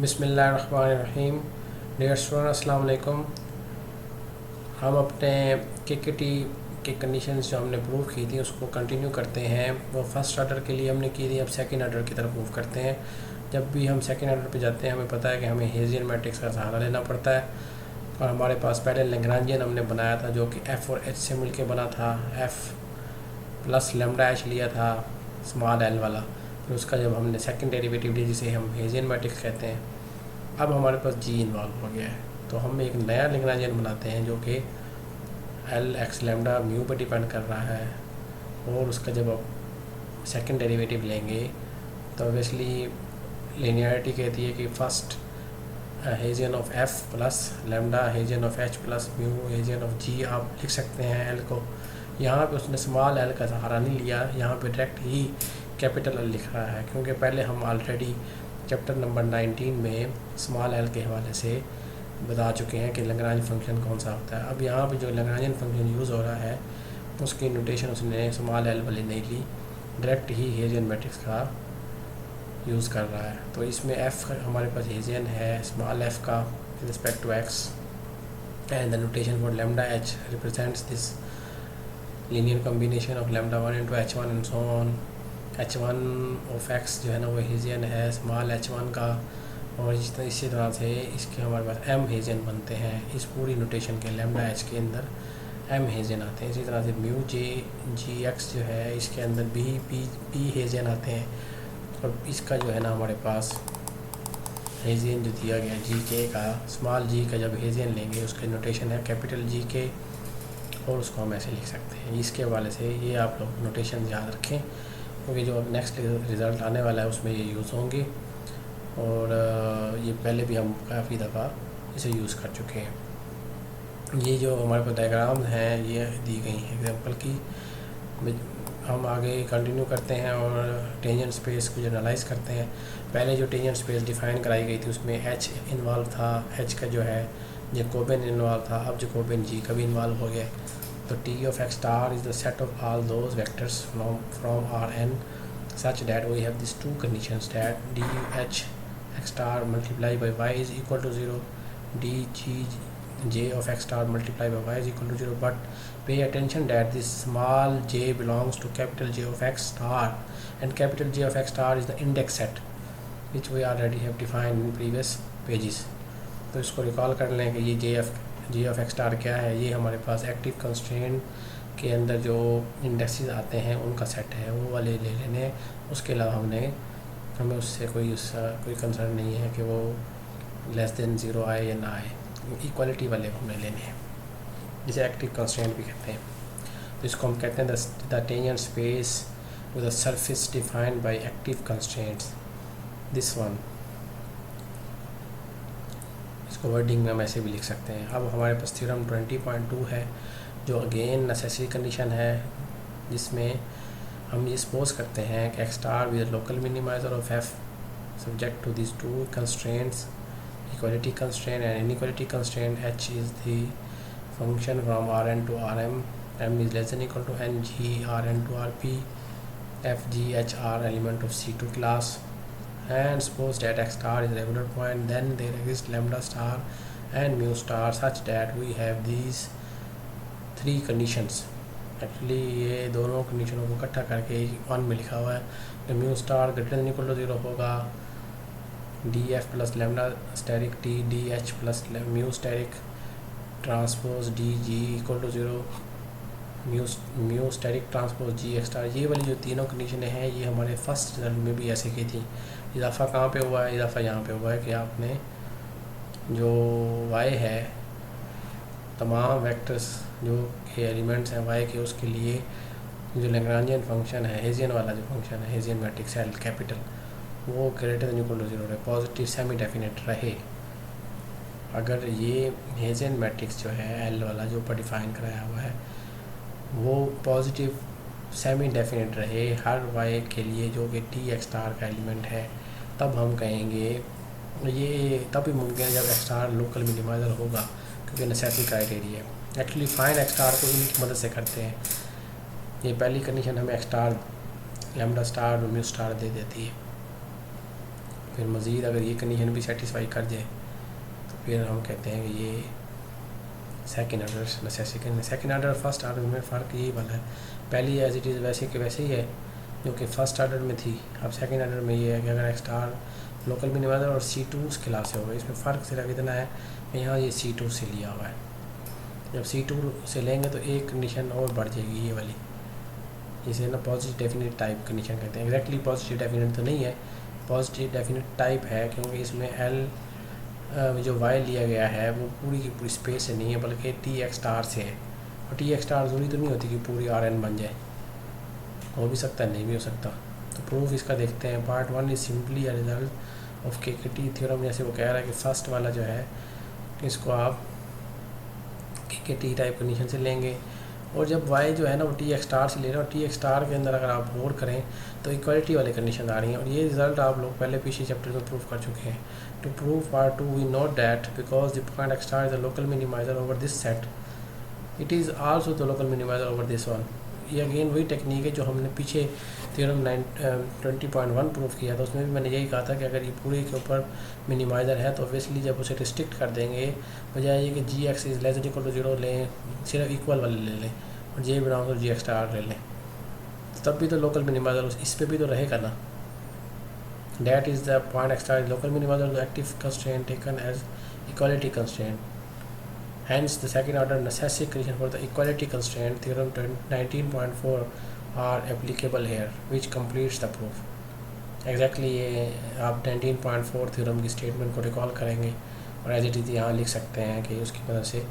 बिस्मिल्लाहिर्रहमानिर्रहीम। Dear student, अस्सलाम वालेकुम। हम अपने केकेटी के कंडीशंस जो हमने प्रूव की थी उसको कंटिन्यू करते हैं। वो फर्स्ट ऑर्डर के लिए हमने की थी, अब सेकंड ऑर्डर की तरफ मूव करते हैं। जब भी हम सेकंड ऑर्डर पे जाते हैं हमें पता है कि हमें हेज़ियन मैट्रिक्स का सहारा लेना पड़ता है, और हमारे पास पहले लैग्रांजियन हमने बनाया था जो कि एफ़ और एच से मिलके बना था। एफ़ प्लस लेमडा एच लिया था स्मॉल एल वाला, फिर उसका जब हमने सेकंड डेरिवेटिव लिया जिसे हम हेज़ियन मैट्रिक्स कहते हैं, अब हमारे पास जी इन्वॉल्व हो गया है। तो हम एक नया लैग्रांजियन बनाते हैं जो कि एल एक्स लेमडा म्यू पर डिपेंड कर रहा है, और उसका जब आप सेकंड डेरिवेटिव लेंगे तो ऑब्वियसली लिनियरिटी कहती है कि first Hessian of F plus lambda Hessian of H plus mu Hessian of G आप लिख सकते हैं एल को। यहाँ पे उसने स्मॉल एल का सहारा नहीं लिया, यहाँ पे डायरेक्ट ही कैपिटल एल लिख रहा है, क्योंकि पहले हम ऑलरेडी चैप्टर नंबर 19 में स्मॉल एल के हवाले से बता चुके हैं कि लैग्रांज फंक्शन कौन सा होता है। अब यहाँ पे जो लैग्रांजियन फंक्शन यूज़ हो रहा है उसकी नोटेशन उसने स्मॉल एल वाली नहीं ली, डायरेक्ट ही हेज़ियन मैट्रिक्स का यूज़ कर रहा है। तो इसमें एफ़ हमारे पास हेज़ियन है स्मॉल एफ़ का respect to x, and the notation for lambda h represents this linear combination of lambda 1 into h1 and so on. h1 of x जो है ना वो हेज़ियन है स्मॉल h1 का, और इसी तरह से इसके हमारे पास m हेज़ियन बनते हैं। इस पूरी नोटेशन के लेमडा h के अंदर m हेज़ियन आते हैं। इसी तरह से म्यू जे जी एक्स जो है इसके अंदर पी हेज़ियन आते हैं, और इसका जो है ना हमारे पास हेज़ियन जो दिया गया जी के का, स्मॉल जी का जब हेज़ियन लेंगे उसके नोटेशन है कैपिटल जी के, और उसको हम ऐसे लिख सकते हैं। इसके हवाले से ये आप लोग नोटेशन याद रखें, क्योंकि जो नेक्स्ट रिज़ल्ट आने वाला है उसमें ये यूज़ होंगे, और ये पहले भी हम काफ़ी दफ़ा इसे यूज़ कर चुके हैं। ये जो हमारे पास डायग्राम हैं ये दी गई हैं एग्जांपल की। हम आगे कंटिन्यू करते हैं और टेंजेंट स्पेस को जनरलाइज़ करते हैं। पहले जो टेंजेंट स्पेस डिफ़ाइन कराई गई थी उसमें एच इन्वॉल्व था, एच का जो है जैकोबियन इन्वॉल्व था, अब जैकोबियन जी का भी इन्वॉल्व हो गया। तो T of x star is the set of all those vectors from R n such that we have these two conditions that dh x star multiplied by y is equal to 0, dg j of x star multiplied by y is equal to 0. But pay attention that this small j belongs to capital J of x star, and capital J of x star is the index set which we already have defined in previous pages. तो इसको recall कर लें कि ये J of x star क्या है। ये हमारे पास एक्टिव कंस्ट्रेंट के अंदर जो इंडेक्सेस आते हैं उनका सेट है, वो वाले ले लेने। उसके अलावा हमें उससे कोई कंसर्न नहीं है कि वो लेस देन 0 आए या ना आए, इक्वालिटी वाले हमें लेने हैं, जिसे एक्टिव कंस्ट्रेंट भी कहते हैं। तो इसको हम कहते हैं the tangent space with the surface defined by active constraints, this one. इसको वर्डिंग में हम ऐसे भी लिख सकते हैं। अब हमारे पास थ्योरम 20.2 है जो अगेन नेसेसरी कंडीशन है, जिसमें हम ये सपोज करते हैं कि x star with local minimizer of f subject to this two constraints, equality constraint and inequality constraint. H is the function from R n to R m, m is less than equal to n g R n to R p, f g h are element of C2 class, and suppose that x star is a regular point, then there exists lambda star and mu star such that we have these three conditions. Actually ये दोनों कंडीशनों को इकट्ठा करके 1 में लिखा हुआ है कि mu star greater than equal to 0 होगा, d f plus lambda asterisk T d h plus mu asterisk transpose d g equal to 0, mu asterisk transpose g x star. ये वाली जो तीनों कंडीशनें हैं ये हमारे फर्स्ट रिजल्ट में भी ऐसे की थी। इजाफा कहाँ पे हुआ है? इजाफा यहाँ पे हुआ है कि आपने जो y है तमाम वेक्टर्स जो के एलिमेंट्स हैं y के, उसके लिए जो लैग्रांजियन फंक्शन है हेज़ियन वाला जो फंक्शन है हेज़ियन मैट्रिक्स एल कैपिटल, वो ग्रेटर देन इक्वल टू 0 रहे, पॉजिटिव सेमी डेफिनेट रहे। अगर ये हेज़ियन मैट्रिक्स जो है एल वाला जो ऊपर डिफाइन कराया हुआ है वो पॉजिटिव सेमी डेफिनेट रहे हर y के लिए जो कि टी एक्स स्टार का एलिमेंट है, तब हम कहेंगे ये तभी मुमकिन है जब एक्स स्टार लोकल मिनिमाइजर होगा, क्योंकि नेसेसरी क्राइटेरिया है। एक्चुअली फाइंड एक्स स्टार को इनकी मदद से करते हैं। ये पहली कंडीशन हमें एक्स स्टार लेमडा स्टार और म्यू स्टार दे देती है। फिर मज़ीद अगर ये कंडीशन भी सेटिस्फाई कर जाए तो फिर हम कहते हैं कि ये second order necessity. Second order first order में फ़र्क यही वाला है, पहली एज इट इज़ वैसे के वैसे ही है जो कि फर्स्ट ऑर्डर में थी। अब सेकंड ऑर्डर में ये है कि अगर एक्स स्टार लोकल मिनिमाइजर और C2 उस खिलाफ से होगा। इसमें फ़र्क सिर्फ इतना है कि यहाँ ये C2 से लिया हुआ है। जब C2 से लेंगे तो एक कंडीशन और बढ़ जाएगी, ये वाली, जिसे ना पॉजिटिव डेफिनेट टाइप कंडीशन कहते हैं। एग्जैक्टली पॉजिटिव डेफिनेट तो नहीं है, पॉजिटिव डेफिनेट टाइप है, क्योंकि इसमें L जो Y लिया गया है वो पूरी की पूरी स्पेस से नहीं है बल्कि TX स्टार से है। और TX स्टार ज़रूरी तो नहीं होती कि पूरी Rn बन जाए, हो भी सकता है नहीं भी हो सकता। तो प्रूफ इसका देखते हैं। Part 1 is simply a result of KKT theorem. जैसे वो कह रहा है कि फर्स्ट वाला जो है इसको आप KKT टाइप कंडीशन से लेंगे, और जब Y जो है ना वो TX स्टार से ले रहे हैं, और TX स्टार के अंदर अगर आप गौर करें तो इक्वालिटी वाली कंडीशन आ रही हैं, और ये रिजल्ट आप लोग पहले पिछले चैप्टर में प्रूव कर चुके हैं। To prove part 2 we note that because the point X star is the local minimizer over this set, it is also the local minimizer over this one. ये अगेन वही टेक्निक है जो हमने पीछे थ्योरम 20.1 प्रूव किया था, उसमें भी मैंने यही कहा था कि अगर ये पूरे के ऊपर मिनिमाइज़र है तो ऑब्वियसली जब उसे रिस्ट्रिक्ट कर देंगे, बजाय ये कि Gx is less equal to 0 लें, सिर्फ इक्वल वाले ले लें और J belong to Gx star ले लें, तब भी तो लोकल मिनिमाइजर इस पर भी तो रहेगा ना। That is the point X star is local minimizer of the active constraint taken as equality constraint. Hence, the second order necessary condition for the equality constraint theorem 19.4 are applicable here, which completes the proof. Exactly ये आप 19.4 theorem की statement को recall करेंगे और as it is यहाँ लिख सकते हैं कि उसकी वजह से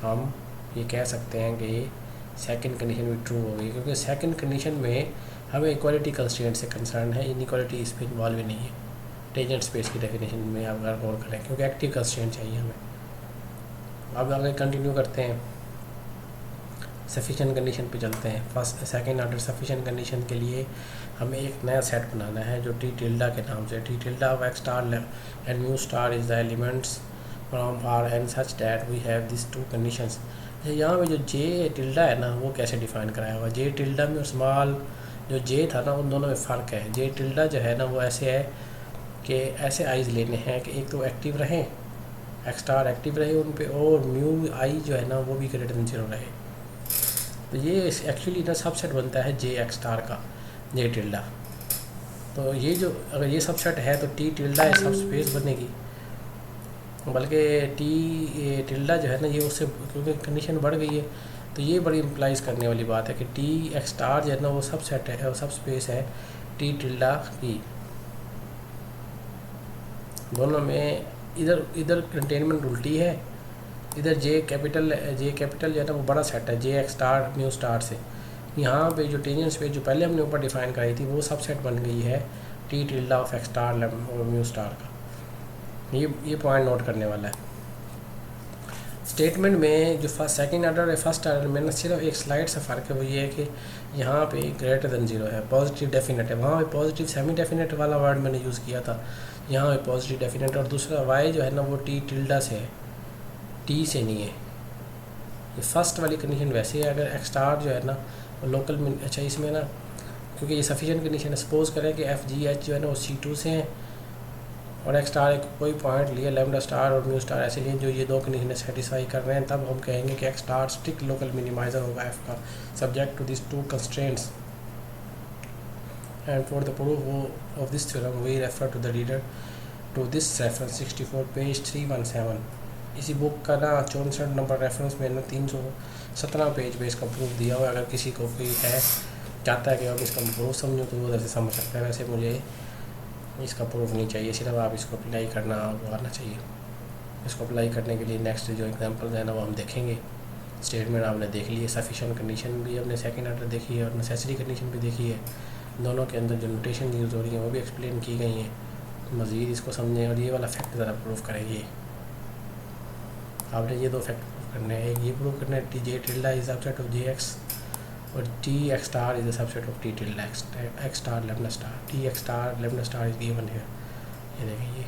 हम ये कह सकते हैं कि सेकंड कंडीशन भी ट्रू होगी, क्योंकि सेकंड कंडीशन में हमें इक्वालिटी कंस्ट्रेंट से कंसर्न है, इनइक्वालिटी इस पर इन्वॉल्व ही नहीं है टेंजेंट स्पेस की डेफिनेशन में आप अगर गौर करें, क्योंकि एक्टिव कंस्ट्रेंट चाहिए हमें। अब आगे कंटिन्यू करते हैं, सफिशिएंट कंडीशन पे चलते हैं। First second order sufficient condition के लिए हमें एक नया सेट बनाना है जो T टिल्डा के नाम से, T tilde of X star and mu star is the elements from Rn such that we have this two conditions. यहाँ पे जो J टिल्डा है ना वो कैसे डिफाइन कराया हुआ, J टिल्डा में और स्मॉल जो J था ना उन दोनों में फ़र्क है। J टिल्डा जो है ना वो ऐसे है कि ऐसे आइज़ लेने हैं कि एक तो एक्टिव रहें, X स्टार एक्टिव रहे उन पे, और म्यू आई जो है ना वो भी ग्रेटर देन 0 रहे। तो ये एक्चुअली ना सबसेट बनता है J X स्टार का, J टिल्डा। तो ये जो अगर ये सबसेट है तो T टिल्डा सब स्पेस बनेगी, बल्कि T टिल्डा जो है ना ये उससे क्योंकि कंडीशन बढ़ गई है तो ये बड़ी इम्प्लाइज करने वाली बात है कि T X स्टार जो है ना वो सब सेट है, वो सब स्पेस है T टिल्डा की। दोनों में इधर कंटेनमेंट उल्टी है, इधर J कैपिटल जो है ना वो बड़ा सेट है J X star mu star से। यहाँ पे जो टेंजेंट स्पेस जो पहले हमने ऊपर डिफाइन कराई थी वो सब सेट बन गई है T tilde of X star और म्यू स्टार का। ये पॉइंट नोट करने वाला है। स्टेटमेंट में जो सेकंड ऑर्डर और फर्स्ट ऑर्डर में ना सिर्फ एक स्लाइड से फ़र्क है, वो ये है कि यहाँ पे ग्रेटर देन 0 है, पॉजिटिव डेफिनेट है। वहाँ पे पॉजिटिव सेमी डेफिनेट वाला वर्ड मैंने यूज़ किया था, यहाँ पे पॉजिटिव डेफिनेट। और दूसरा Y जो है ना वो T टिल्डा से है, T से नहीं है। ये फर्स्ट वाली कंडीशन वैसे है। अगर X स्टार जो है ना वो लोकल में, अच्छा इसमें ना क्योंकि ये सफिशिएंट कंडीशन है, सपोज करें कि FGH जो है ना वो C2 से हैं और X स्टार एक कोई पॉइंट लिया लैम्डा स्टार और म्यू स्टार ऐसे लिए जो ये दो कंडीशन सेटिस्फाई कर रहे हैं, तब हम कहेंगे कि X star strict local minimizer होगा F का, subject to this two constraints. And for the proof of this theorem we refer to the reader to this reference 64 page 317। इसी बुक का ना 64 नंबर रेफरेंस में ना 317 पेज पे इसका proof दिया हुआ है। अगर किसी को कोई है चाहता है कि आप इसका प्रूफ समझो तो वो उधर से समझ सकता है। वैसे मुझे इसका प्रूफ नहीं चाहिए, सिर्फ आप इसको अप्लाई करना आना चाहिए। इसको अप्लाई करने के लिए नेक्स्ट जो एग्जांपल्स है ना वो हम देखेंगे। स्टेटमेंट आपने देख ली है, सफिशिएंट कंडीशन भी हमने सेकंड ऑर्डर देखी है और नेसेसरी कंडीशन भी देखी है। दोनों के अंदर जो नोटेशन यूज़ हो रही है वो भी एक्सप्लेन की गई हैं। मज़ीद इसको समझें और ये वाला फैक्ट ज़रा प्रूफ करेंगे। आपने ये दो फैक्ट प्रूफ करने हैं, एक ये प्रूफ करना है J tilde is subset of JX और T X star is the subset of T tilde X star lambda star. T X star lambda star is given है। ये देखें, ये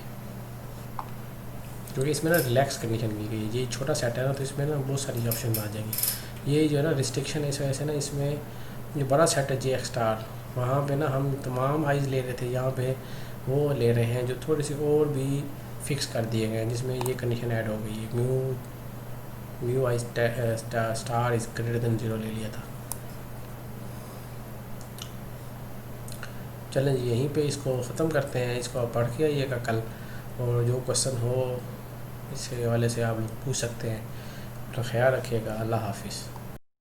क्योंकि इसमें ना रिलैक्स कंडीशन की गई है। ये छोटा सेट है ना तो इसमें ना बहुत सारी ऑप्शन आ जाएंगी। ये जो है ना रिस्ट्रिक्शन है, इस वजह से ना इसमें जो बड़ा सेट है J X स्टार, वहाँ पे ना हम तमाम आइज़ ले रहे थे, यहाँ पे वो ले रहे हैं जो थोड़ी सी और भी फिक्स कर दिए गए हैं, जिसमें ये कंडीशन ऐड हो गई है, mu I star is greater than 0 ले लिया था। चलें जी, यहीं पे इसको ख़त्म करते हैं। इसको आप पढ़ के आइएगा कल, और जो क्वेश्चन हो इसके हवाले से आप लोग पूछ सकते हैं। तो ख्याल रखिएगा। अल्लाह हाफिज़।